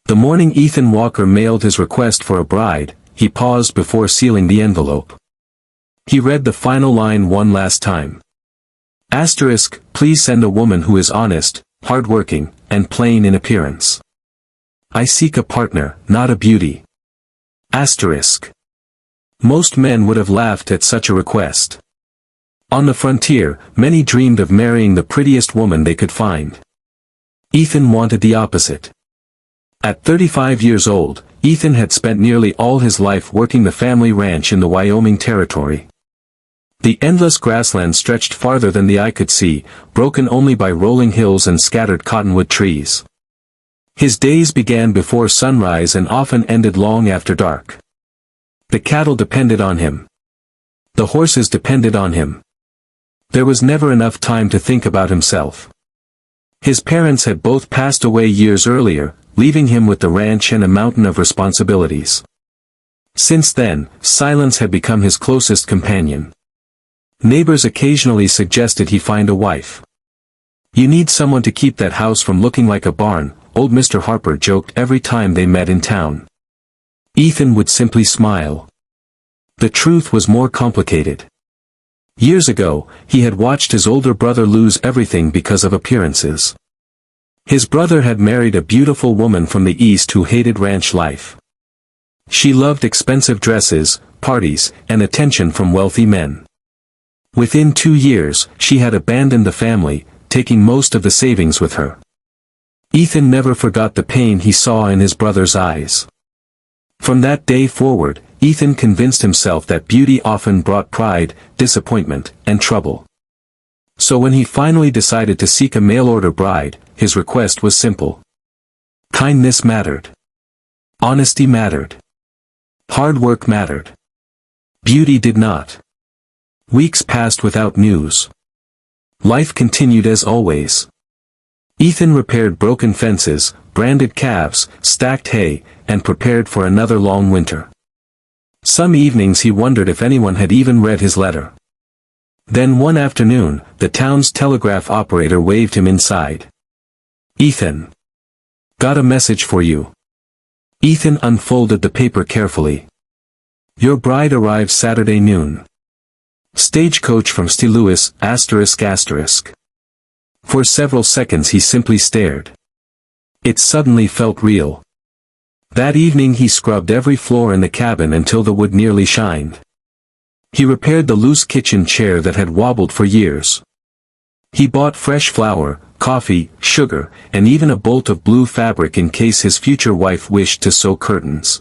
The morning Ethan Walker mailed his request for a bride, he paused before sealing the envelope. He read the final line one last time. Asterisk, please send a woman who is honest, hardworking, and plain in appearance. I seek a partner, not a beauty. Asterisk. Most men would have laughed at such a request. On the frontier, many dreamed of marrying the prettiest woman they could find. Ethan wanted the opposite. At 35 years old, Ethan had spent nearly all his life working the family ranch in the Wyoming Territory. The endless grassland stretched farther than the eye could see, broken only by rolling hills and scattered cottonwood trees. His days began before sunrise and often ended long after dark. The cattle depended on him. The horses depended on him. There was never enough time to think about himself. His parents had both passed away years earlier, leaving him with the ranch and a mountain of responsibilities. Since then, silence had become his closest companion. Neighbors occasionally suggested he find a wife. You need someone to keep that house from looking like a barn, old Mr. Harper joked every time they met in town. Ethan would simply smile. The truth was more complicated. Years ago, he had watched his older brother lose everything because of appearances. His brother had married a beautiful woman from the East who hated ranch life. She loved expensive dresses, parties, and attention from wealthy men. Within 2 years, she had abandoned the family, taking most of the savings with her. Ethan never forgot the pain he saw in his brother's eyes. From that day forward, Ethan convinced himself that beauty often brought pride, disappointment, and trouble. So when he finally decided to seek a mail-order bride, his request was simple. Kindness mattered. Honesty mattered. Hard work mattered. Beauty did not. Weeks passed without news. Life continued as always. Ethan repaired broken fences, branded calves, stacked hay, and prepared for another long winter. Some evenings he wondered if anyone had even read his letter. Then one afternoon, the town's telegraph operator waved him inside. Ethan. Got a message for you. Ethan unfolded the paper carefully. Your bride arrives Saturday noon. Stagecoach from St. Louis, ****. For several seconds he simply stared. It suddenly felt real. That evening he scrubbed every floor in the cabin until the wood nearly shined. He repaired the loose kitchen chair that had wobbled for years. He bought fresh flour, coffee, sugar, and even a bolt of blue fabric in case his future wife wished to sew curtains.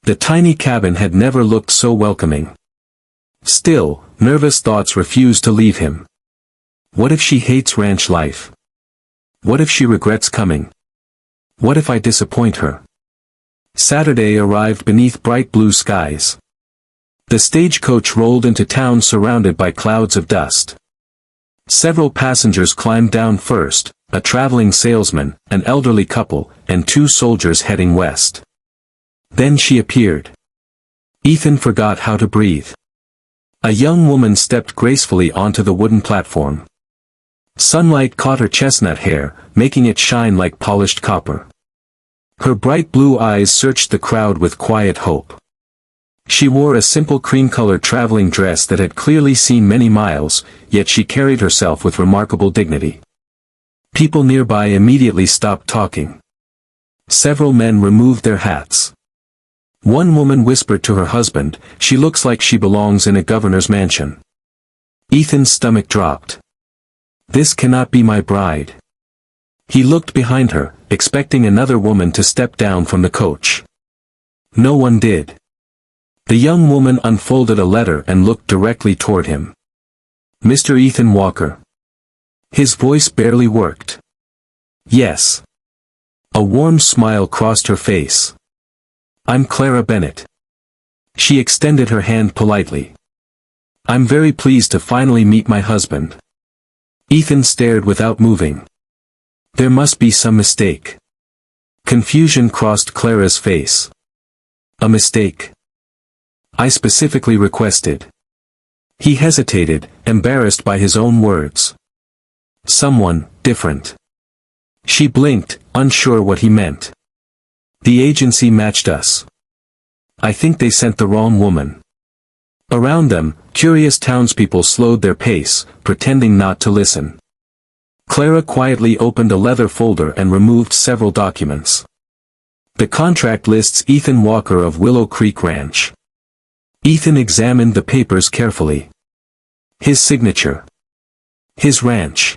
The tiny cabin had never looked so welcoming. Still, nervous thoughts refused to leave him. What if she hates ranch life? What if she regrets coming? What if I disappoint her? Saturday arrived beneath bright blue skies. The stagecoach rolled into town surrounded by clouds of dust. Several passengers climbed down first, a traveling salesman, an elderly couple, and 2 soldiers heading west. Then she appeared. Ethan forgot how to breathe. A young woman stepped gracefully onto the wooden platform. Sunlight caught her chestnut hair, making it shine like polished copper. Her bright blue eyes searched the crowd with quiet hope. She wore a simple cream-colored traveling dress that had clearly seen many miles, yet she carried herself with remarkable dignity. People nearby immediately stopped talking. Several men removed their hats. One woman whispered to her husband, "She looks like she belongs in a governor's mansion." Ethan's stomach dropped. This cannot be my bride. He looked behind her, expecting another woman to step down from the coach. No one did. The young woman unfolded a letter and looked directly toward him. Mr. Ethan Walker. His voice barely worked. Yes. A warm smile crossed her face. I'm Clara Bennett. She extended her hand politely. I'm very pleased to finally meet my husband. Ethan stared without moving. There must be some mistake. Confusion crossed Clara's face. A mistake? I specifically requested. He hesitated, embarrassed by his own words. Someone different. She blinked, unsure what he meant. The agency matched us. I think they sent the wrong woman. Around them, curious townspeople slowed their pace, pretending not to listen. Clara quietly opened a leather folder and removed several documents. The contract lists Ethan Walker of Willow Creek Ranch. Ethan examined the papers carefully. His signature. His ranch.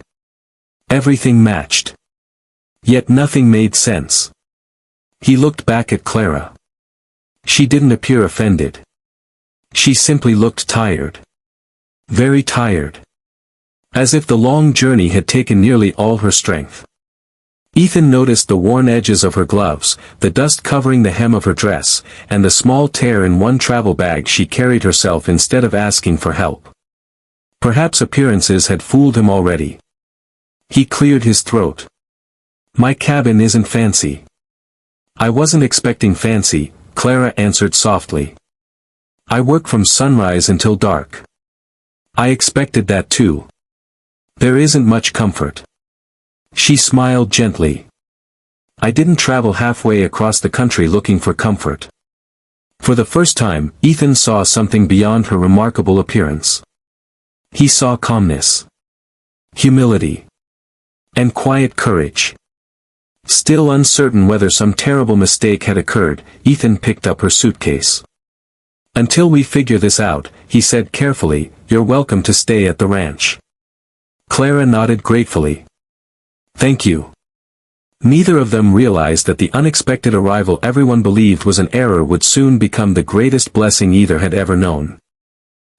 Everything matched. Yet nothing made sense. He looked back at Clara. She didn't appear offended. She simply looked tired. Very tired. As if the long journey had taken nearly all her strength. Ethan noticed the worn edges of her gloves, the dust covering the hem of her dress, and the small tear in one travel bag she carried herself instead of asking for help. Perhaps appearances had fooled him already. He cleared his throat. My cabin isn't fancy. I wasn't expecting fancy, Clara answered softly. I work from sunrise until dark. I expected that too. There isn't much comfort. She smiled gently. I didn't travel halfway across the country looking for comfort. For the first time, Ethan saw something beyond her remarkable appearance. He saw calmness, humility, and quiet courage. Still uncertain whether some terrible mistake had occurred, Ethan picked up her suitcase. Until we figure this out, he said carefully, you're welcome to stay at the ranch. Clara nodded gratefully. Thank you. Neither of them realized that the unexpected arrival everyone believed was an error would soon become the greatest blessing either had ever known.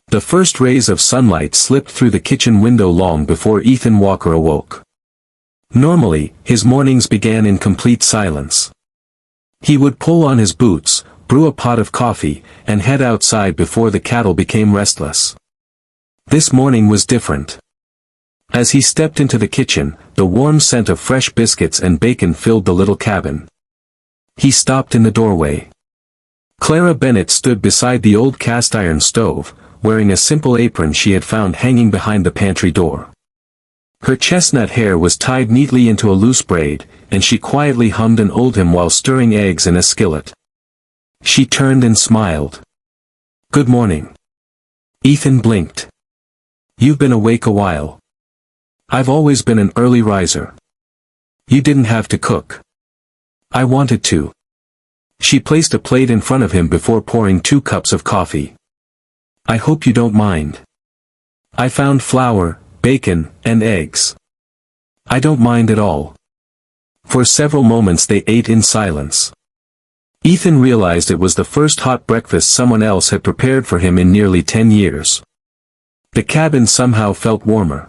The first rays of sunlight slipped through the kitchen window long before Ethan Walker awoke. Normally, his mornings began in complete silence. He would pull on his boots, brew a pot of coffee, and head outside before the cattle became restless. This morning was different. As he stepped into the kitchen, the warm scent of fresh biscuits and bacon filled the little cabin. He stopped in the doorway. Clara Bennett stood beside the old cast-iron stove, wearing a simple apron she had found hanging behind the pantry door. Her chestnut hair was tied neatly into a loose braid, and she quietly hummed an old hymn while stirring eggs in a skillet. She turned and smiled. Good morning. Ethan blinked. You've been awake a while. I've always been an early riser. You didn't have to cook. I wanted to. She placed a plate in front of him before pouring 2 cups of coffee. I hope you don't mind. I found flour, bacon, and eggs. I don't mind at all. For several moments they ate in silence. Ethan realized it was the first hot breakfast someone else had prepared for him in nearly 10 years. The cabin somehow felt warmer.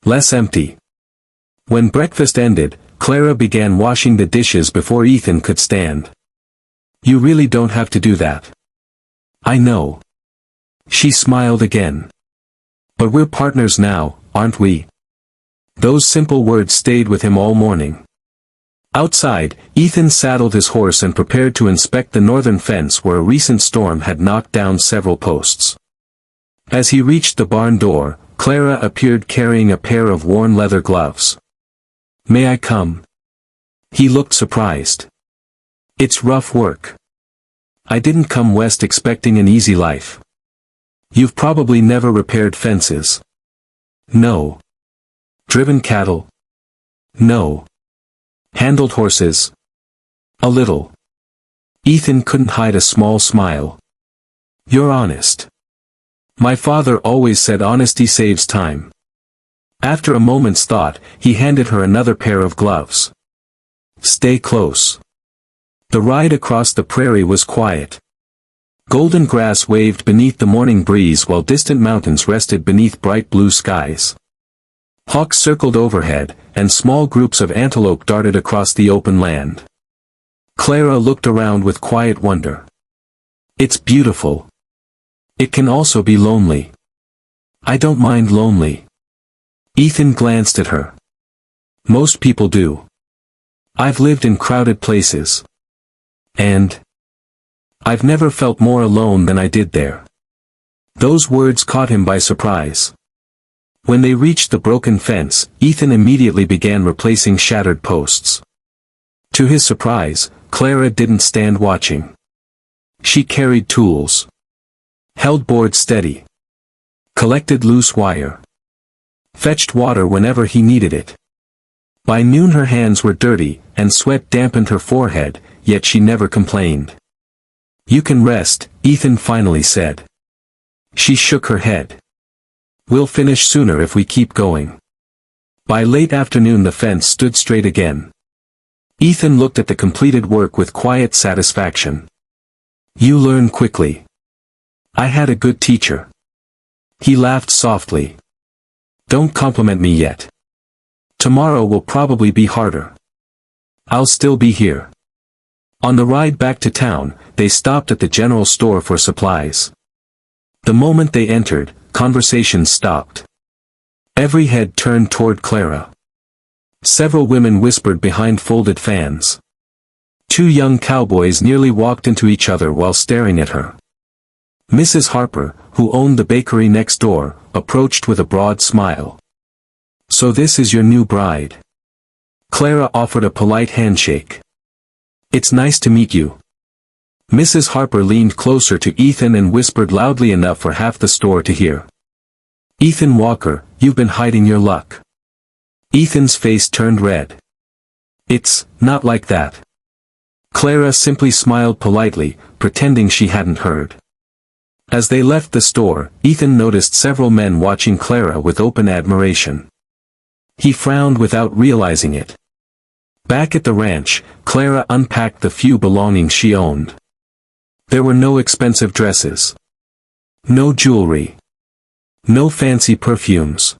Less empty. When breakfast ended, Clara began washing the dishes before Ethan could stand. You really don't have to do that. I know. She smiled again. But we're partners now, aren't we? Those simple words stayed with him all morning. Outside, Ethan saddled his horse and prepared to inspect the northern fence where a recent storm had knocked down several posts. As he reached the barn door, Clara appeared carrying a pair of worn leather gloves. May I come? He looked surprised. It's rough work. I didn't come west expecting an easy life. You've probably never repaired fences. No. Driven cattle? No. Handled horses? A little. Ethan couldn't hide a small smile. You're honest. My father always said honesty saves time. After a moment's thought, he handed her another pair of gloves. Stay close. The ride across the prairie was quiet. Golden grass waved beneath the morning breeze while distant mountains rested beneath bright blue skies. Hawks circled overhead, and small groups of antelope darted across the open land. Clara looked around with quiet wonder. It's beautiful. It can also be lonely. I don't mind lonely. Ethan glanced at her. Most people do. I've lived in crowded places. And I've never felt more alone than I did there. Those words caught him by surprise. When they reached the broken fence, Ethan immediately began replacing shattered posts. To his surprise, Clara didn't stand watching. She carried tools, held board steady, collected loose wire, fetched water whenever he needed it. By noon her hands were dirty, and sweat dampened her forehead, yet she never complained. "You can rest," Ethan finally said. She shook her head. "We'll finish sooner if we keep going." By late afternoon the fence stood straight again. Ethan looked at the completed work with quiet satisfaction. "You learn quickly. I had a good teacher." He laughed softly. "Don't compliment me yet. Tomorrow will probably be harder. I'll still be here." On the ride back to town, they stopped at the general store for supplies. The moment they entered, conversation stopped. Every head turned toward Clara. Several women whispered behind folded fans. Two young cowboys nearly walked into each other while staring at her. Mrs. Harper, who owned the bakery next door, approached with a broad smile. "So this is your new bride." Clara offered a polite handshake. "It's nice to meet you." Mrs. Harper leaned closer to Ethan and whispered loudly enough for half the store to hear. "Ethan Walker, you've been hiding your luck." Ethan's face turned red. "It's not like that." Clara simply smiled politely, pretending she hadn't heard. As they left the store, Ethan noticed several men watching Clara with open admiration. He frowned without realizing it. Back at the ranch, Clara unpacked the few belongings she owned. There were no expensive dresses, no jewelry, no fancy perfumes.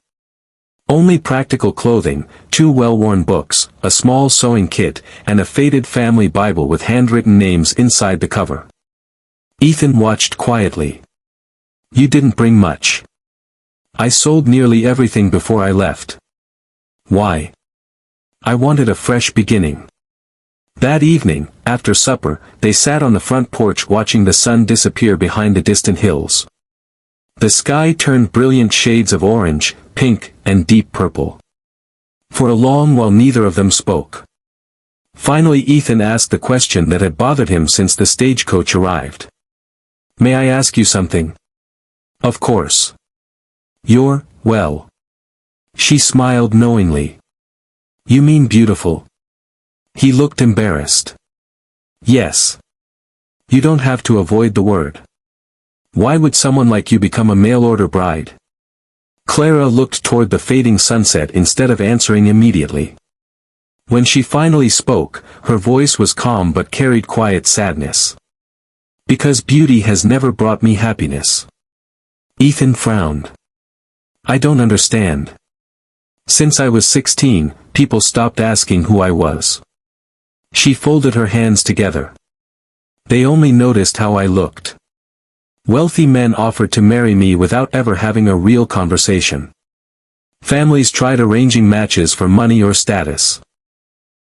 Only practical clothing, 2 well-worn books, a small sewing kit, and a faded family Bible with handwritten names inside the cover. Ethan watched quietly. "You didn't bring much." "I sold nearly everything before I left." "Why?" "I wanted a fresh beginning." That evening, after supper, they sat on the front porch watching the sun disappear behind the distant hills. The sky turned brilliant shades of orange, pink, and deep purple. For a long while neither of them spoke. Finally Ethan asked the question that had bothered him since the stagecoach arrived. "May I ask you something?" "Of course." "You're, well." She smiled knowingly. "You mean beautiful?" He looked embarrassed. "Yes. You don't have to avoid the word. Why would someone like you become a mail-order bride?" Clara looked toward the fading sunset instead of answering immediately. When she finally spoke, her voice was calm but carried quiet sadness. "Because beauty has never brought me happiness." Ethan frowned. "I don't understand." "Since I was 16, people stopped asking who I was." She folded her hands together. "They only noticed how I looked. Wealthy men offered to marry me without ever having a real conversation. Families tried arranging matches for money or status.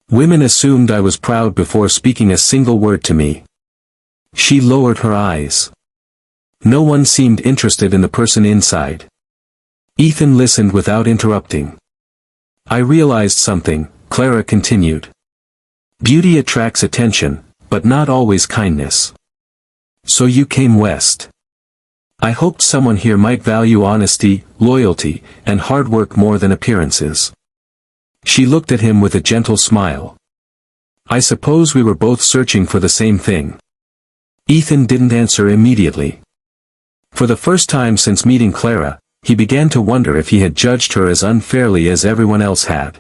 Women assumed I was proud before speaking a single word to me." She lowered her eyes. No one seemed interested in the person inside. Ethan listened without interrupting. "I realized something," Clara continued. "Beauty attracts attention, but not always kindness. So you came west. I hoped someone here might value honesty, loyalty, and hard work more than appearances." She looked at him with a gentle smile. "I suppose we were both searching for the same thing." Ethan didn't answer immediately. For the first time since meeting Clara, he began to wonder if he had judged her as unfairly as everyone else had.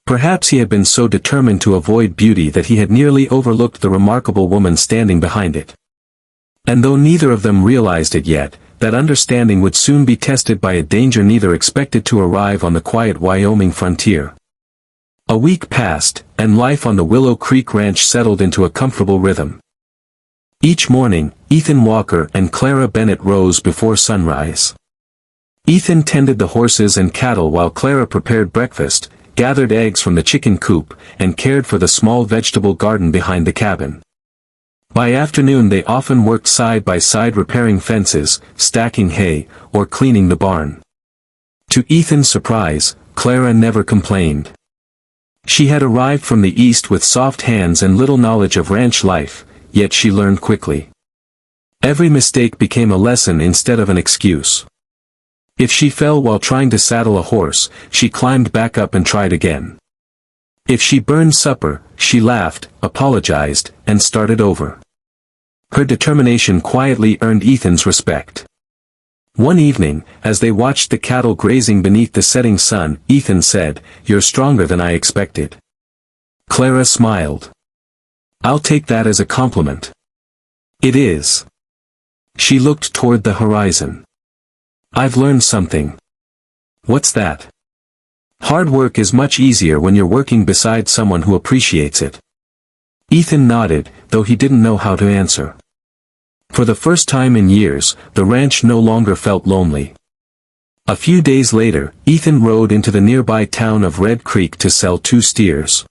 Perhaps he had been so determined to avoid beauty that he had nearly overlooked the remarkable woman standing behind it. And though neither of them realized it yet, that understanding would soon be tested by a danger neither expected to arrive on the quiet Wyoming frontier. A week passed, and life on the Willow Creek Ranch settled into a comfortable rhythm. Each morning, Ethan Walker and Clara Bennett rose before sunrise. Ethan tended the horses and cattle while Clara prepared breakfast, gathered eggs from the chicken coop, and cared for the small vegetable garden behind the cabin. By afternoon they often worked side by side repairing fences, stacking hay, or cleaning the barn. To Ethan's surprise, Clara never complained. She had arrived from the east with soft hands and little knowledge of ranch life, yet she learned quickly. Every mistake became a lesson instead of an excuse. If she fell while trying to saddle a horse, she climbed back up and tried again. If she burned supper, she laughed, apologized, and started over. Her determination quietly earned Ethan's respect. One evening, as they watched the cattle grazing beneath the setting sun, Ethan said, "You're stronger than I expected." Clara smiled. "I'll take that as a compliment." "It is." She looked toward the horizon. "I've learned something." "What's that?" "Hard work is much easier when you're working beside someone who appreciates it." Ethan nodded, though he didn't know how to answer. For the first time in years, the ranch no longer felt lonely. A few days later, Ethan rode into the nearby town of Red Creek to sell 2 steers.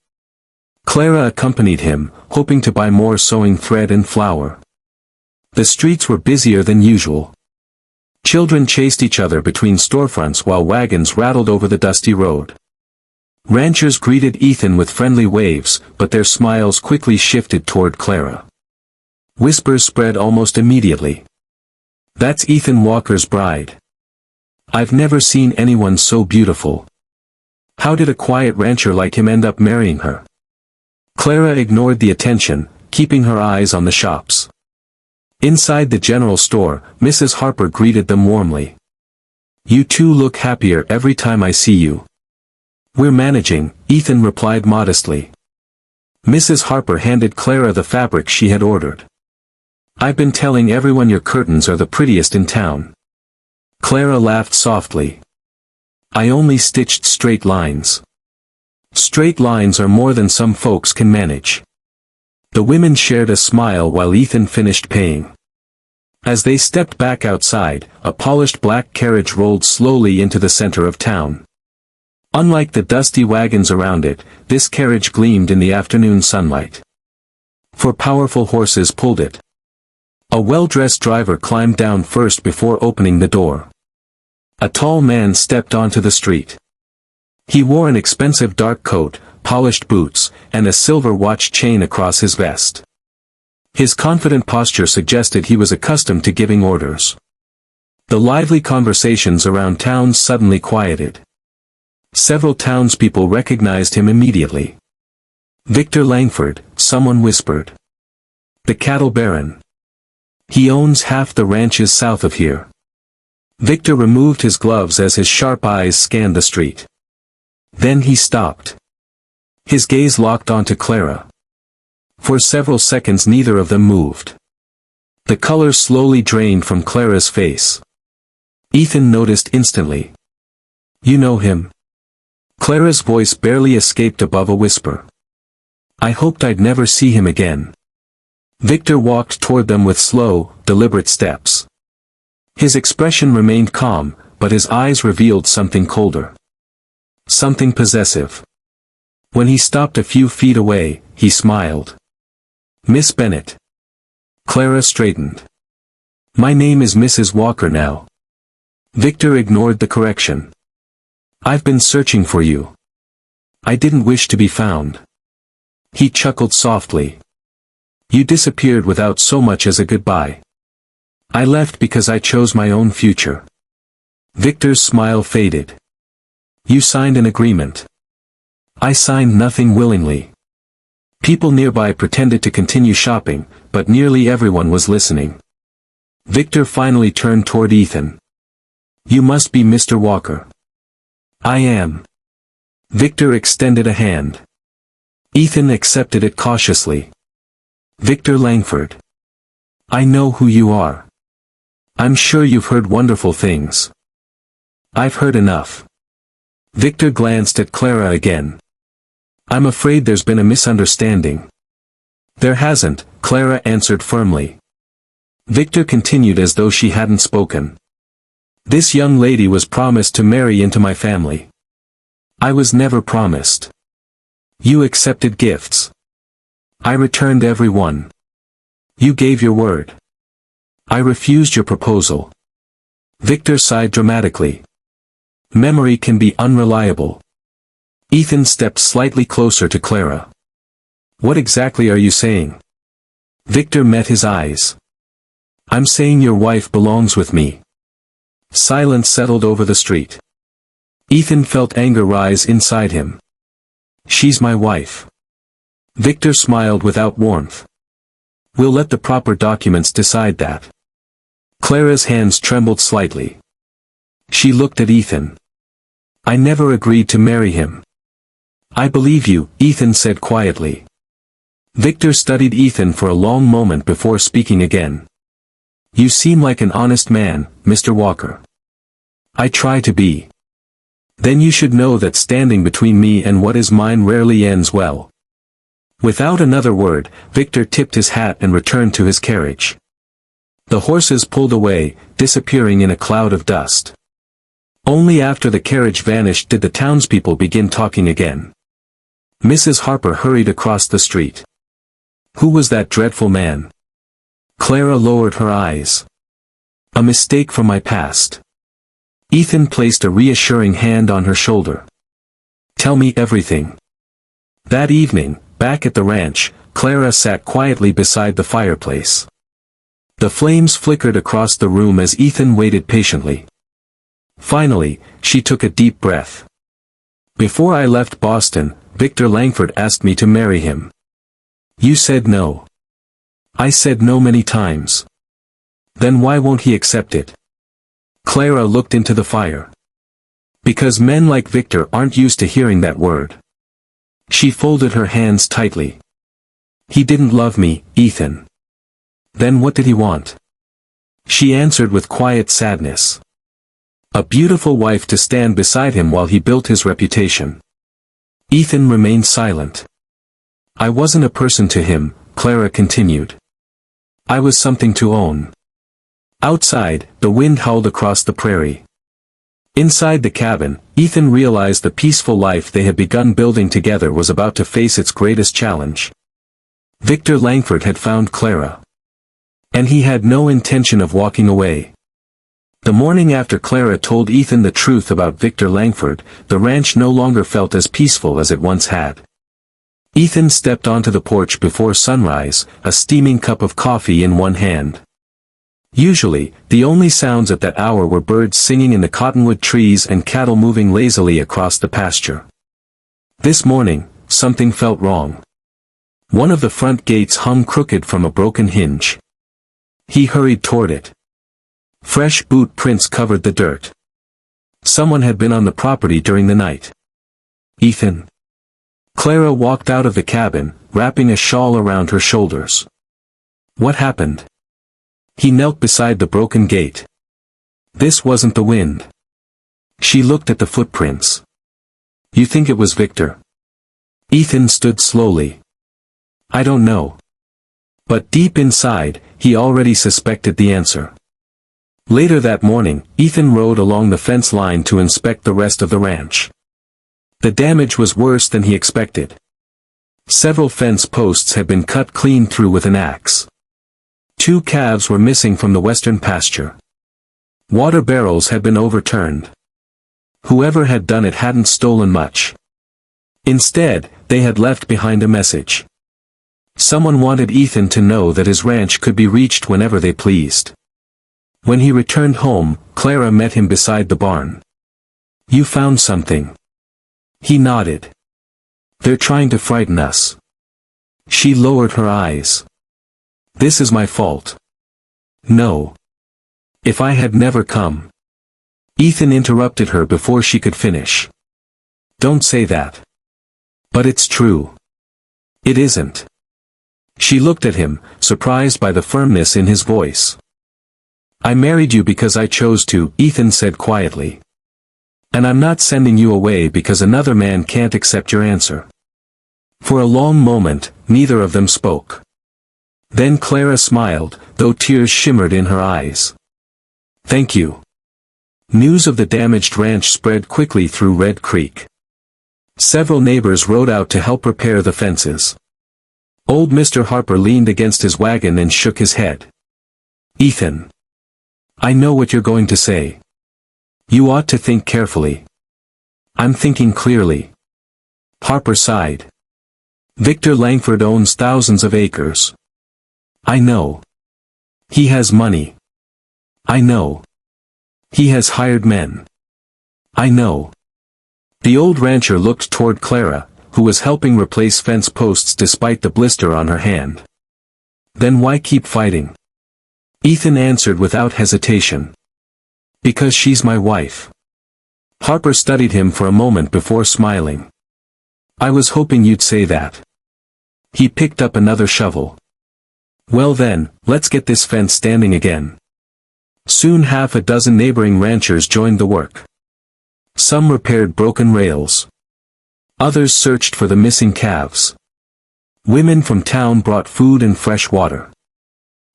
Clara accompanied him, hoping to buy more sewing thread and flour. The streets were busier than usual. Children chased each other between storefronts while wagons rattled over the dusty road. Ranchers greeted Ethan with friendly waves, but their smiles quickly shifted toward Clara. Whispers spread almost immediately. "That's Ethan Walker's bride. I've never seen anyone so beautiful. How did a quiet rancher like him end up marrying her?" Clara ignored the attention, keeping her eyes on the shops. Inside the general store, Mrs. Harper greeted them warmly. "You two look happier every time I see you." "We're managing," Ethan replied modestly. Mrs. Harper handed Clara the fabric she had ordered. "I've been telling everyone your curtains are the prettiest in town." Clara laughed softly. "I only stitched straight lines." "Straight lines are more than some folks can manage." The women shared a smile while Ethan finished paying. As they stepped back outside, a polished black carriage rolled slowly into the center of town. Unlike the dusty wagons around it, this carriage gleamed in the afternoon sunlight. 4 powerful horses pulled it. A well-dressed driver climbed down first before opening the door. A tall man stepped onto the street. He wore an expensive dark coat, polished boots, and a silver watch chain across his vest. His confident posture suggested he was accustomed to giving orders. The lively conversations around town suddenly quieted. Several townspeople recognized him immediately. "Victor Langford," someone whispered. "The cattle baron. He owns half the ranches south of here." Victor removed his gloves as his sharp eyes scanned the street. Then he stopped. His gaze locked onto Clara. For several seconds neither of them moved. The color slowly drained from Clara's face. Ethan noticed instantly. "You know him?" Clara's voice barely escaped above a whisper. "I hoped I'd never see him again." Victor walked toward them with slow, deliberate steps. His expression remained calm, but his eyes revealed something colder. Something possessive. When he stopped a few feet away, he smiled. "Miss Bennett." Clara straightened. "My name is Mrs. Walker now." Victor ignored the correction. "I've been searching for you. I didn't wish to be found." He chuckled softly. "You disappeared without so much as a goodbye." "I left because I chose my own future." Victor's smile faded. "You signed an agreement." "I signed nothing willingly." People nearby pretended to continue shopping, but nearly everyone was listening. Victor finally turned toward Ethan. "You must be Mr. Walker." "I am." Victor extended a hand. Ethan accepted it cautiously. "Victor Langford. I know who you are. I'm sure you've heard wonderful things." "I've heard enough." Victor glanced at Clara again. "I'm afraid there's been a misunderstanding." "There hasn't," Clara answered firmly. Victor continued as though she hadn't spoken. "This young lady was promised to marry into my family. I was never promised. You accepted gifts. I returned every one. You gave your word. I refused your proposal." Victor sighed dramatically. "Memory can be unreliable." Ethan stepped slightly closer to Clara. What exactly are you saying? Victor met his eyes. I'm saying your wife belongs with me. Silence settled over the street. Ethan felt anger rise inside him. She's my wife. Victor smiled without warmth. We'll let the proper documents decide that. Clara's hands trembled slightly. She looked at Ethan. I never agreed to marry him. I believe you, Ethan said quietly. Victor studied Ethan for a long moment before speaking again. You seem like an honest man, Mr. Walker. I try to be. Then you should know that standing between me and what is mine rarely ends well. Without another word, Victor tipped his hat and returned to his carriage. The horses pulled away, disappearing in a cloud of dust. Only after the carriage vanished did the townspeople begin talking again. Mrs. Harper hurried across the street. Who was that dreadful man? Clara lowered her eyes. A mistake from my past. Ethan placed a reassuring hand on her shoulder. Tell me everything. That evening, back at the ranch, Clara sat quietly beside the fireplace. The flames flickered across the room as Ethan waited patiently. Finally, she took a deep breath. Before I left Boston, Victor Langford asked me to marry him. You said no. I said no many times. Then why won't he accept it? Clara looked into the fire. Because men like Victor aren't used to hearing that word. She folded her hands tightly. He didn't love me, Ethan. Then what did he want? She answered with quiet sadness. A beautiful wife to stand beside him while he built his reputation. Ethan remained silent. I wasn't a person to him, Clara continued. I was something to own. Outside, the wind howled across the prairie. Inside the cabin, Ethan realized the peaceful life they had begun building together was about to face its greatest challenge. Victor Langford had found Clara. And he had no intention of walking away. The morning after Clara told Ethan the truth about Victor Langford, the ranch no longer felt as peaceful as it once had. Ethan stepped onto the porch before sunrise, a steaming cup of coffee in one hand. Usually, the only sounds at that hour were birds singing in the cottonwood trees and cattle moving lazily across the pasture. This morning, something felt wrong. One of the front gates hung crooked from a broken hinge. He hurried toward it. Fresh boot prints covered the dirt. Someone had been on the property during the night. Ethan. Clara walked out of the cabin, wrapping a shawl around her shoulders. What happened? He knelt beside the broken gate. This wasn't the wind. She looked at the footprints. You think it was Victor? Ethan stood slowly. I don't know. But deep inside, he already suspected the answer. Later that morning, Ethan rode along the fence line to inspect the rest of the ranch. The damage was worse than he expected. Several fence posts had been cut clean through with an axe. 2 calves were missing from the western pasture. Water barrels had been overturned. Whoever had done it hadn't stolen much. Instead, they had left behind a message. Someone wanted Ethan to know that his ranch could be reached whenever they pleased. When he returned home, Clara met him beside the barn. You found something. He nodded. They're trying to frighten us. She lowered her eyes. This is my fault. No. If I had never come. Ethan interrupted her before she could finish. Don't say that. But it's true. It isn't. She looked at him, surprised by the firmness in his voice. I married you because I chose to, Ethan said quietly. And I'm not sending you away because another man can't accept your answer. For a long moment, neither of them spoke. Then Clara smiled, though tears shimmered in her eyes. Thank you. News of the damaged ranch spread quickly through Red Creek. Several neighbors rode out to help repair the fences. Old Mr. Harper leaned against his wagon and shook his head. Ethan. I know what you're going to say. You ought to think carefully. I'm thinking clearly. Harper sighed. Victor Langford owns thousands of acres. I know. He has money. I know. He has hired men. I know. The old rancher looked toward Clara, who was helping replace fence posts despite the blister on her hand. Then why keep fighting? Ethan answered without hesitation. Because she's my wife. Harper studied him for a moment before smiling. I was hoping you'd say that. He picked up another shovel. Well then, let's get this fence standing again. Soon half a dozen neighboring ranchers joined the work. Some repaired broken rails. Others searched for the missing calves. Women from town brought food and fresh water.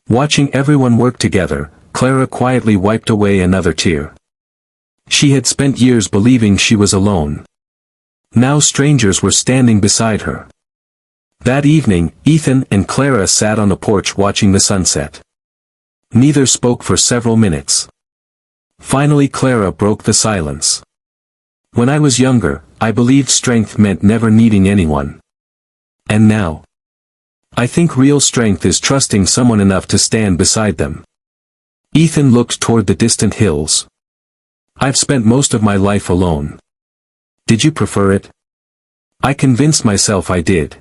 Watching everyone work together, Clara quietly wiped away another tear. She had spent years believing she was alone. Now strangers were standing beside her. That evening, Ethan and Clara sat on the porch watching the sunset. Neither spoke for several minutes. Finally Clara broke the silence. When I was younger, I believed strength meant never needing anyone. And now? I think real strength is trusting someone enough to stand beside them. Ethan looked toward the distant hills. I've spent most of my life alone. Did you prefer it? I convinced myself I did.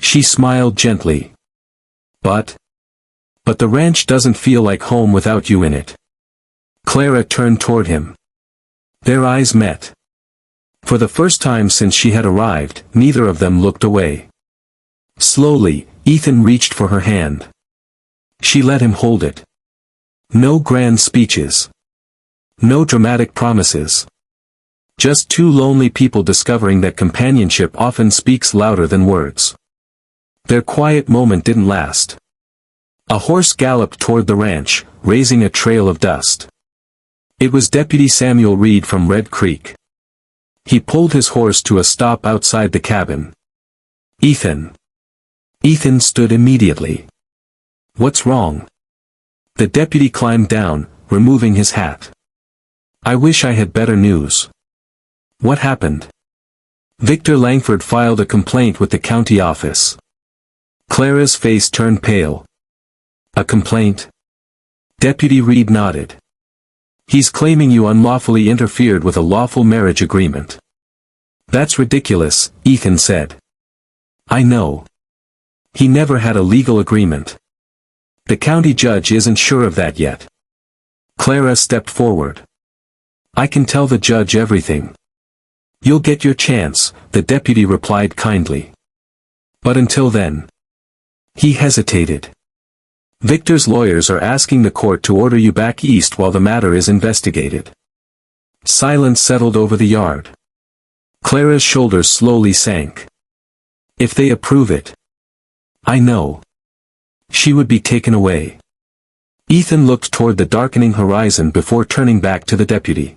She smiled gently. But the ranch doesn't feel like home without you in it. Clara turned toward him. Their eyes met. For the first time since she had arrived, neither of them looked away. Slowly, Ethan reached for her hand. She let him hold it. No grand speeches. No dramatic promises. Just two lonely people discovering that companionship often speaks louder than words. Their quiet moment didn't last. A horse galloped toward the ranch, raising a trail of dust. It was Deputy Samuel Reed from Red Creek. He pulled his horse to a stop outside the cabin. Ethan. Ethan stood immediately. What's wrong? The deputy climbed down, removing his hat. I wish I had better news. What happened? Victor Langford filed a complaint with the county office. Clara's face turned pale. A complaint? Deputy Reed nodded. He's claiming you unlawfully interfered with a lawful marriage agreement. That's ridiculous, Ethan said. I know. He never had a legal agreement. The county judge isn't sure of that yet. Clara stepped forward. I can tell the judge everything. You'll get your chance, the deputy replied kindly. But until then. He hesitated. Victor's lawyers are asking the court to order you back east while the matter is investigated. Silence settled over the yard. Clara's shoulders slowly sank. If they approve it. I know. She would be taken away. Ethan looked toward the darkening horizon before turning back to the deputy.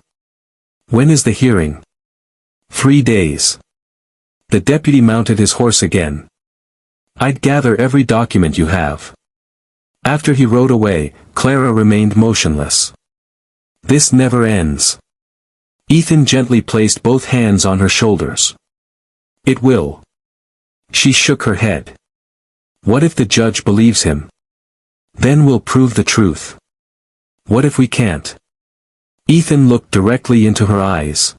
When is the hearing? 3 days. The deputy mounted his horse again. I'd gather every document you have. After he rode away, Clara remained motionless. This never ends. Ethan gently placed both hands on her shoulders. It will. She shook her head. What if the judge believes him? Then we'll prove the truth. What if we can't? Ethan looked directly into her eyes.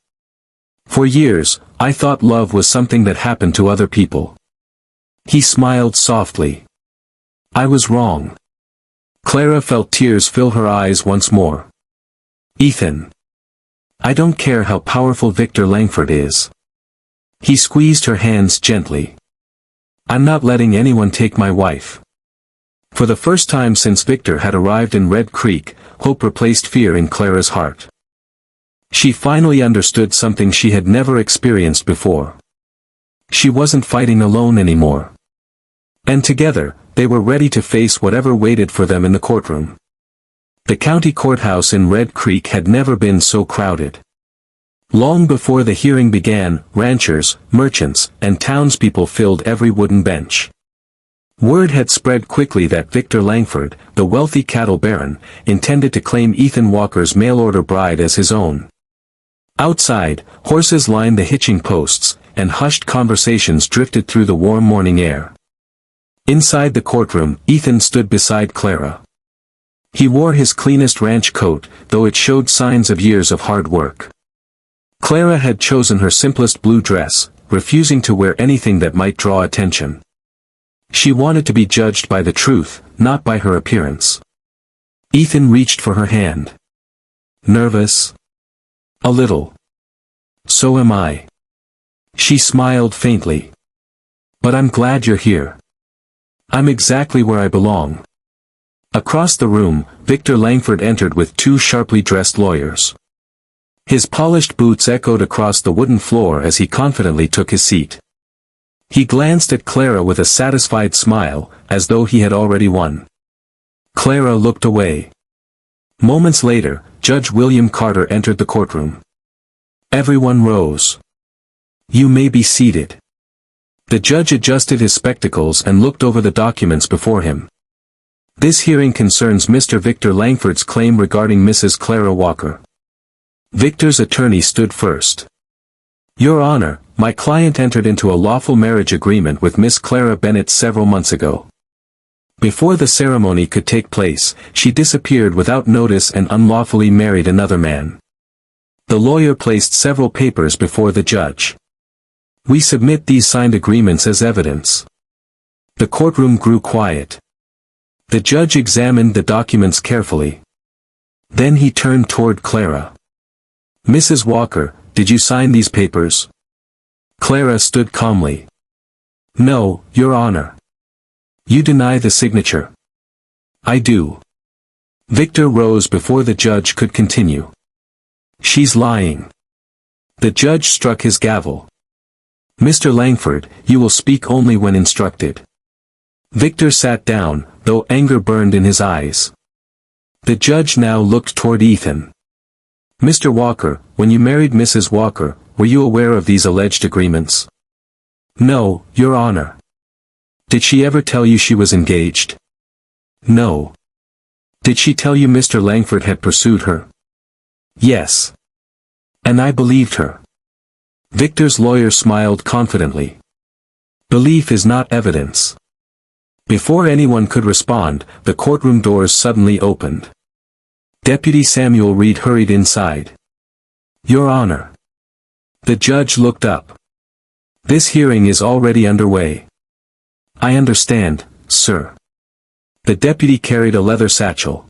For years, I thought love was something that happened to other people. He smiled softly. I was wrong. Clara felt tears fill her eyes once more. Ethan. I don't care how powerful Victor Langford is. He squeezed her hands gently. I'm not letting anyone take my wife. For the first time since Victor had arrived in Red Creek, hope replaced fear in Clara's heart. She finally understood something she had never experienced before. She wasn't fighting alone anymore. And together, they were ready to face whatever waited for them in the courtroom. The county courthouse in Red Creek had never been so crowded. Long before the hearing began, ranchers, merchants, and townspeople filled every wooden bench. Word had spread quickly that Victor Langford, the wealthy cattle baron, intended to claim Ethan Walker's mail-order bride as his own. Outside, horses lined the hitching posts, and hushed conversations drifted through the warm morning air. Inside the courtroom, Ethan stood beside Clara. He wore his cleanest ranch coat, though it showed signs of years of hard work. Clara had chosen her simplest blue dress, refusing to wear anything that might draw attention. She wanted to be judged by the truth, not by her appearance. Ethan reached for her hand. Nervous? A little. So am I. She smiled faintly. But I'm glad you're here. I'm exactly where I belong. Across the room, Victor Langford entered with two sharply dressed lawyers. His polished boots echoed across the wooden floor as he confidently took his seat. He glanced at Clara with a satisfied smile, as though he had already won. Clara looked away. Moments later, Judge William Carter entered the courtroom. Everyone rose. You may be seated. The judge adjusted his spectacles and looked over the documents before him. This hearing concerns Mr. Victor Langford's claim regarding Mrs. Clara Walker. Victor's attorney stood first. Your Honor, my client entered into a lawful marriage agreement with Miss Clara Bennett several months ago. Before the ceremony could take place, she disappeared without notice and unlawfully married another man. The lawyer placed several papers before the judge. We submit these signed agreements as evidence. The courtroom grew quiet. The judge examined the documents carefully. Then he turned toward Clara. Mrs. Walker, did you sign these papers? Clara stood calmly. No, Your Honor. You deny the signature. I do. Victor rose before the judge could continue. She's lying. The judge struck his gavel. Mr. Langford, you will speak only when instructed. Victor sat down, though anger burned in his eyes. The judge now looked toward Ethan. Mr. Walker, when you married Mrs. Walker, were you aware of these alleged agreements? No, Your Honor. Did she ever tell you she was engaged? No. Did she tell you Mr. Langford had pursued her? Yes. And I believed her. Victor's lawyer smiled confidently. Belief is not evidence. Before anyone could respond, the courtroom doors suddenly opened. Deputy Samuel Reed hurried inside. Your Honor. The judge looked up. This hearing is already underway. I understand, sir. The deputy carried a leather satchel.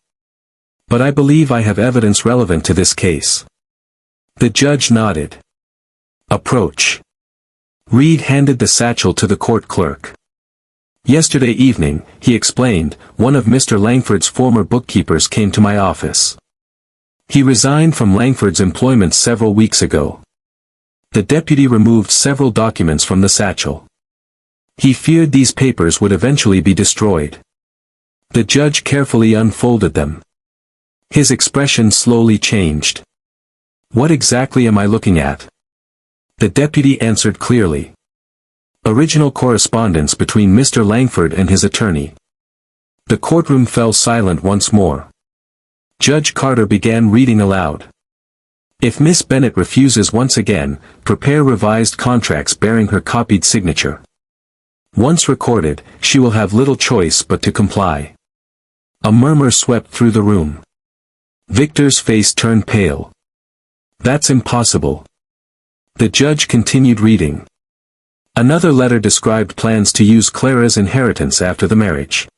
But I believe I have evidence relevant to this case. The judge nodded. Approach. Reed handed the satchel to the court clerk. Yesterday evening, he explained, one of Mr. Langford's former bookkeepers came to my office. He resigned from Langford's employment several weeks ago. The deputy removed several documents from the satchel. He feared these papers would eventually be destroyed. The judge carefully unfolded them. His expression slowly changed. What exactly am I looking at? The deputy answered clearly. Original correspondence between Mr. Langford and his attorney. The courtroom fell silent once more. Judge Carter began reading aloud. If Miss Bennett refuses once again, prepare revised contracts bearing her copied signature. Once recorded, she will have little choice but to comply. A murmur swept through the room. Victor's face turned pale. That's impossible. The judge continued reading. Another letter described plans to use Clara's inheritance after the marriage.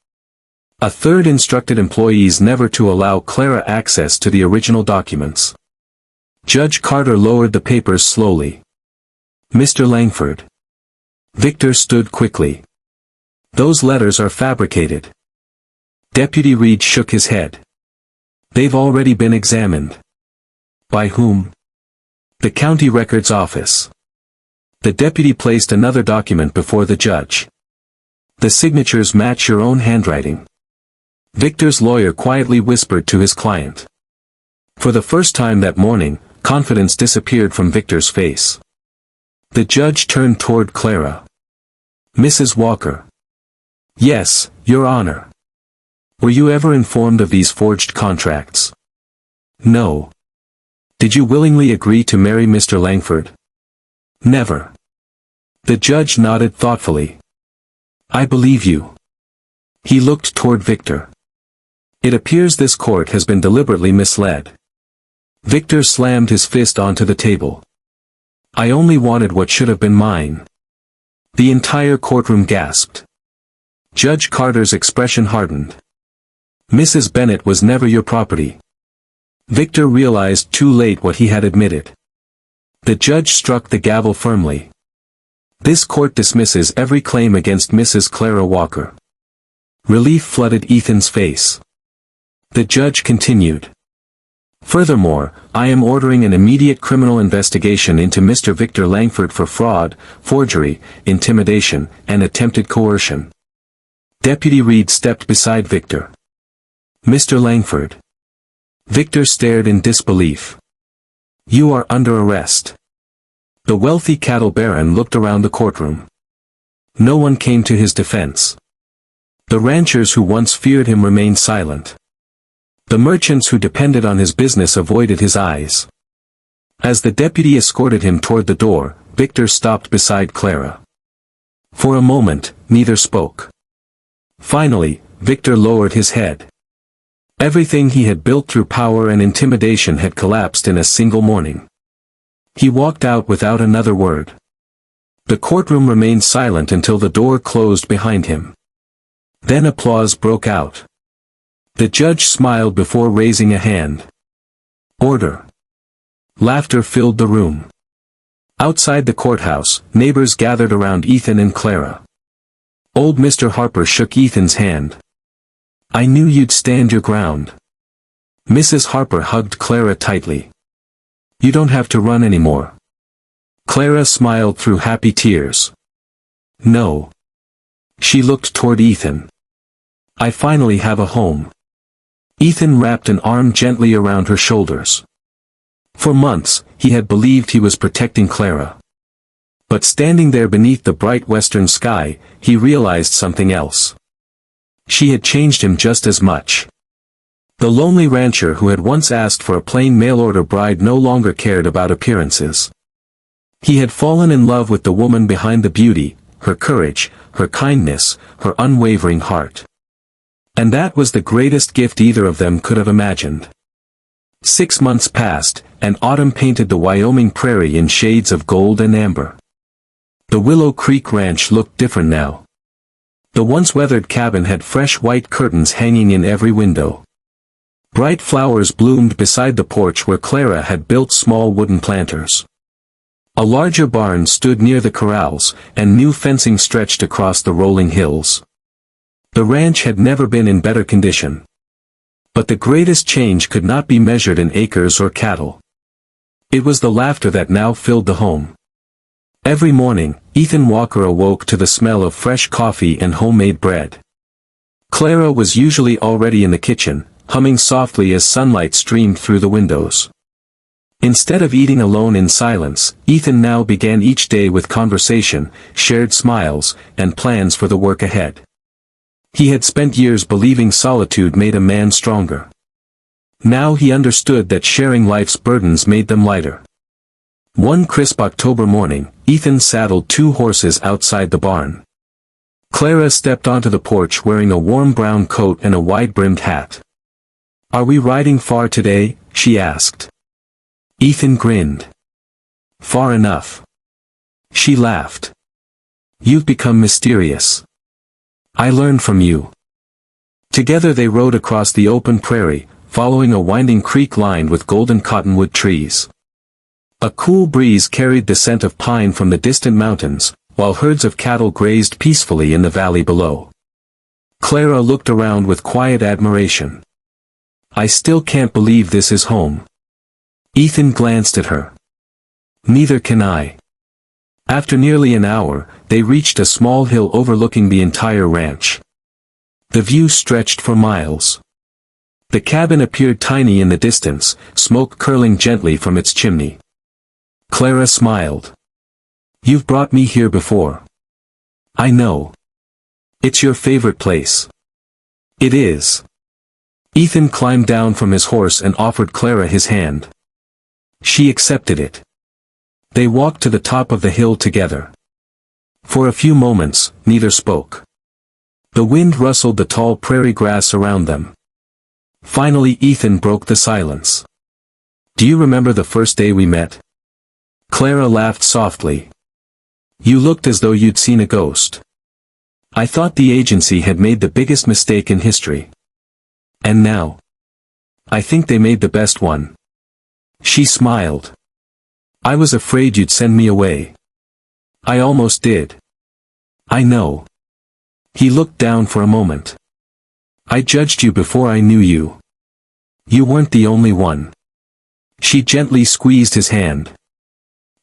A third instructed employees never to allow Clara access to the original documents. Judge Carter lowered the papers slowly. Mr. Langford. Victor stood quickly. Those letters are fabricated. Deputy Reed shook his head. They've already been examined. By whom? The county records office. The deputy placed another document before the judge. The signatures match your own handwriting. Victor's lawyer quietly whispered to his client. For the first time that morning, confidence disappeared from Victor's face. The judge turned toward Clara. Mrs. Walker. Yes, Your Honor. Were you ever informed of these forged contracts? No. Did you willingly agree to marry Mr. Langford? Never. The judge nodded thoughtfully. I believe you. He looked toward Victor. It appears this court has been deliberately misled. Victor slammed his fist onto the table. I only wanted what should have been mine. The entire courtroom gasped. Judge Carter's expression hardened. Mrs. Bennet was never your property. Victor realized too late what he had admitted. The judge struck the gavel firmly. This court dismisses every claim against Mrs. Clara Walker. Relief flooded Ethan's face. The judge continued. Furthermore, I am ordering an immediate criminal investigation into Mr. Victor Langford for fraud, forgery, intimidation, and attempted coercion. Deputy Reed stepped beside Victor. Mr. Langford. Victor stared in disbelief. You are under arrest. The wealthy cattle baron looked around the courtroom. No one came to his defense. The ranchers who once feared him remained silent. The merchants who depended on his business avoided his eyes. As the deputy escorted him toward the door, Victor stopped beside Clara. For a moment, neither spoke. Finally, Victor lowered his head. Everything he had built through power and intimidation had collapsed in a single morning. He walked out without another word. The courtroom remained silent until the door closed behind him. Then applause broke out. The judge smiled before raising a hand. Order. Laughter filled the room. Outside the courthouse, neighbors gathered around Ethan and Clara. Old Mr. Harper shook Ethan's hand. I knew you'd stand your ground. Mrs. Harper hugged Clara tightly. You don't have to run anymore. Clara smiled through happy tears. No. She looked toward Ethan. I finally have a home. Ethan wrapped an arm gently around her shoulders. For months, he had believed he was protecting Clara. But standing there beneath the bright western sky, he realized something else. She had changed him just as much. The lonely rancher who had once asked for a plain mail-order bride no longer cared about appearances. He had fallen in love with the woman behind the beauty, her courage, her kindness, her unwavering heart. And that was the greatest gift either of them could have imagined. 6 months passed, and autumn painted the Wyoming prairie in shades of gold and amber. The Willow Creek Ranch looked different now. The once weathered cabin had fresh white curtains hanging in every window. Bright flowers bloomed beside the porch where Clara had built small wooden planters. A larger barn stood near the corrals, and new fencing stretched across the rolling hills. The ranch had never been in better condition. But the greatest change could not be measured in acres or cattle. It was the laughter that now filled the home. Every morning, Ethan Walker awoke to the smell of fresh coffee and homemade bread. Clara was usually already in the kitchen, humming softly as sunlight streamed through the windows. Instead of eating alone in silence, Ethan now began each day with conversation, shared smiles, and plans for the work ahead. He had spent years believing solitude made a man stronger. Now he understood that sharing life's burdens made them lighter. One crisp October morning, Ethan saddled 2 horses outside the barn. Clara stepped onto the porch wearing a warm brown coat and a wide-brimmed hat. Are we riding far today? She asked. Ethan grinned. Far enough. She laughed. You've become mysterious. I learned from you. Together they rode across the open prairie, following a winding creek lined with golden cottonwood trees. A cool breeze carried the scent of pine from the distant mountains, while herds of cattle grazed peacefully in the valley below. Clara looked around with quiet admiration. I still can't believe this is home. Ethan glanced at her. Neither can I. After nearly an hour, they reached a small hill overlooking the entire ranch. The view stretched for miles. The cabin appeared tiny in the distance, smoke curling gently from its chimney. Clara smiled. You've brought me here before. I know. It's your favorite place. It is. Ethan climbed down from his horse and offered Clara his hand. She accepted it. They walked to the top of the hill together. For a few moments, neither spoke. The wind rustled the tall prairie grass around them. Finally Ethan broke the silence. "Do you remember the first day we met?" Clara laughed softly. "You looked as though you'd seen a ghost. I thought the agency had made the biggest mistake in history. And now? I think they made the best one." She smiled. "I was afraid you'd send me away. I almost did." "I know." He looked down for a moment. "I judged you before I knew you. You weren't the only one." She gently squeezed his hand.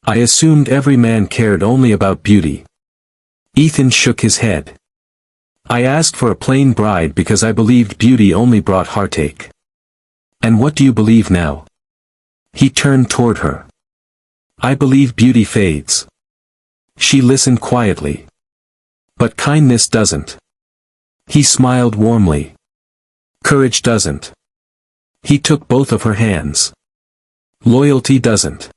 "I assumed every man cared only about beauty." Ethan shook his head. "I asked for a plain bride because I believed beauty only brought heartache." "And what do you believe now?" He turned toward her. "I believe beauty fades." She listened quietly. "But kindness doesn't." He smiled warmly. "Courage doesn't." He took both of her hands. "Loyalty doesn't."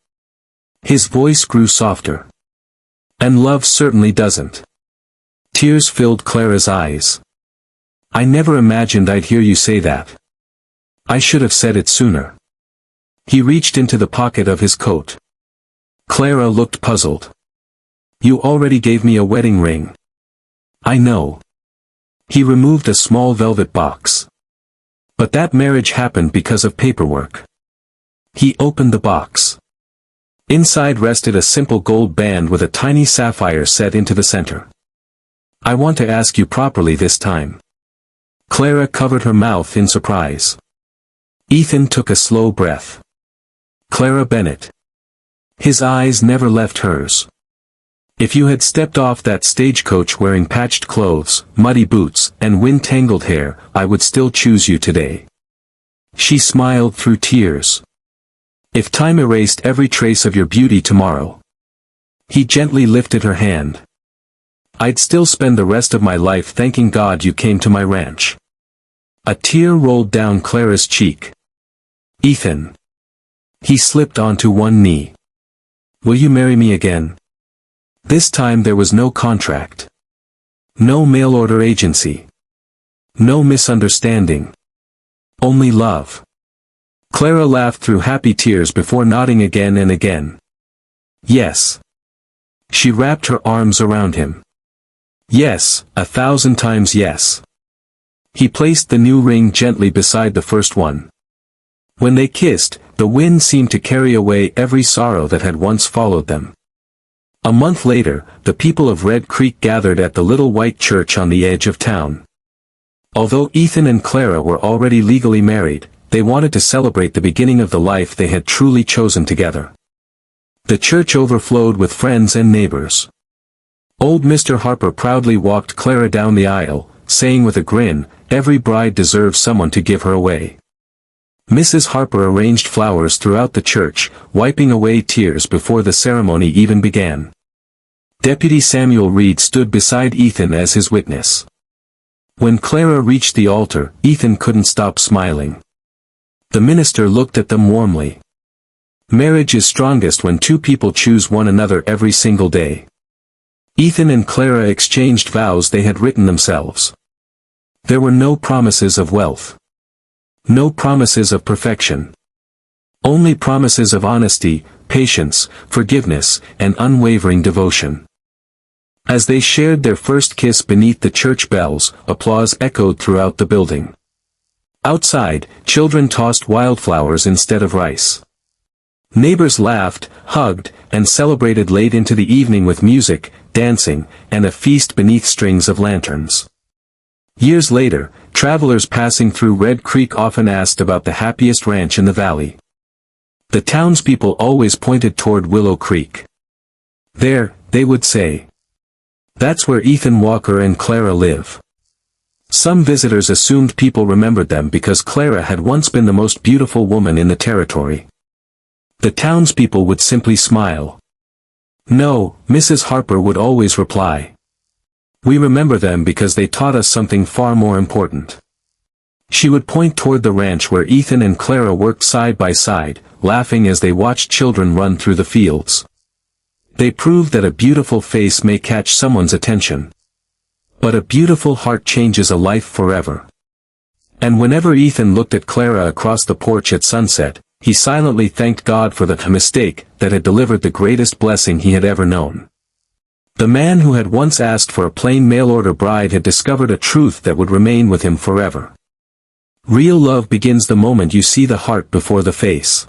His voice grew softer. "And love certainly doesn't." Tears filled Clara's eyes. "I never imagined I'd hear you say that. I should have said it sooner." He reached into the pocket of his coat. Clara looked puzzled. "You already gave me a wedding ring." "I know." He removed a small velvet box. "But that marriage happened because of paperwork." He opened the box. Inside rested a simple gold band with a tiny sapphire set into the center. "I want to ask you properly this time." Clara covered her mouth in surprise. Ethan took a slow breath. "Clara Bennett." His eyes never left hers. "If you had stepped off that stagecoach wearing patched clothes, muddy boots, and wind-tangled hair, I would still choose you today." She smiled through tears. "If time erased every trace of your beauty tomorrow." He gently lifted her hand. "I'd still spend the rest of my life thanking God you came to my ranch." A tear rolled down Clara's cheek. "Ethan." He slipped onto one knee. "Will you marry me again?" This time there was no contract. No mail-order agency. No misunderstanding. Only love. Clara laughed through happy tears before nodding again and again. "Yes." She wrapped her arms around him. "Yes, 1,000 times yes." He placed the new ring gently beside the first one. When they kissed, the wind seemed to carry away every sorrow that had once followed them. A month later, the people of Red Creek gathered at the little white church on the edge of town. Although Ethan and Clara were already legally married, they wanted to celebrate the beginning of the life they had truly chosen together. The church overflowed with friends and neighbors. Old Mr. Harper proudly walked Clara down the aisle, saying with a grin, "Every bride deserves someone to give her away." Mrs. Harper arranged flowers throughout the church, wiping away tears before the ceremony even began. Deputy Samuel Reed stood beside Ethan as his witness. When Clara reached the altar, Ethan couldn't stop smiling. The minister looked at them warmly. Marriage is strongest when two people choose one another every single day. Ethan and Clara exchanged vows they had written themselves. There were no promises of wealth. No promises of perfection. Only promises of honesty, patience, forgiveness, and unwavering devotion. As they shared their first kiss beneath the church bells, applause echoed throughout the building. Outside, children tossed wildflowers instead of rice. Neighbors laughed, hugged, and celebrated late into the evening with music, dancing, and a feast beneath strings of lanterns. Years later, travelers passing through Red Creek often asked about the happiest ranch in the valley. The townspeople always pointed toward Willow Creek. "There," they would say. "That's where Ethan Walker and Clara live." Some visitors assumed people remembered them because Clara had once been the most beautiful woman in the territory. The townspeople would simply smile. "No," Mrs. Harper would always reply. "We remember them because they taught us something far more important." She would point toward the ranch where Ethan and Clara worked side by side, laughing as they watched children run through the fields. They prove that a beautiful face may catch someone's attention. But a beautiful heart changes a life forever. And whenever Ethan looked at Clara across the porch at sunset, he silently thanked God for the mistake that had delivered the greatest blessing he had ever known. The man who had once asked for a plain mail-order bride had discovered a truth that would remain with him forever. Real love begins the moment you see the heart before the face.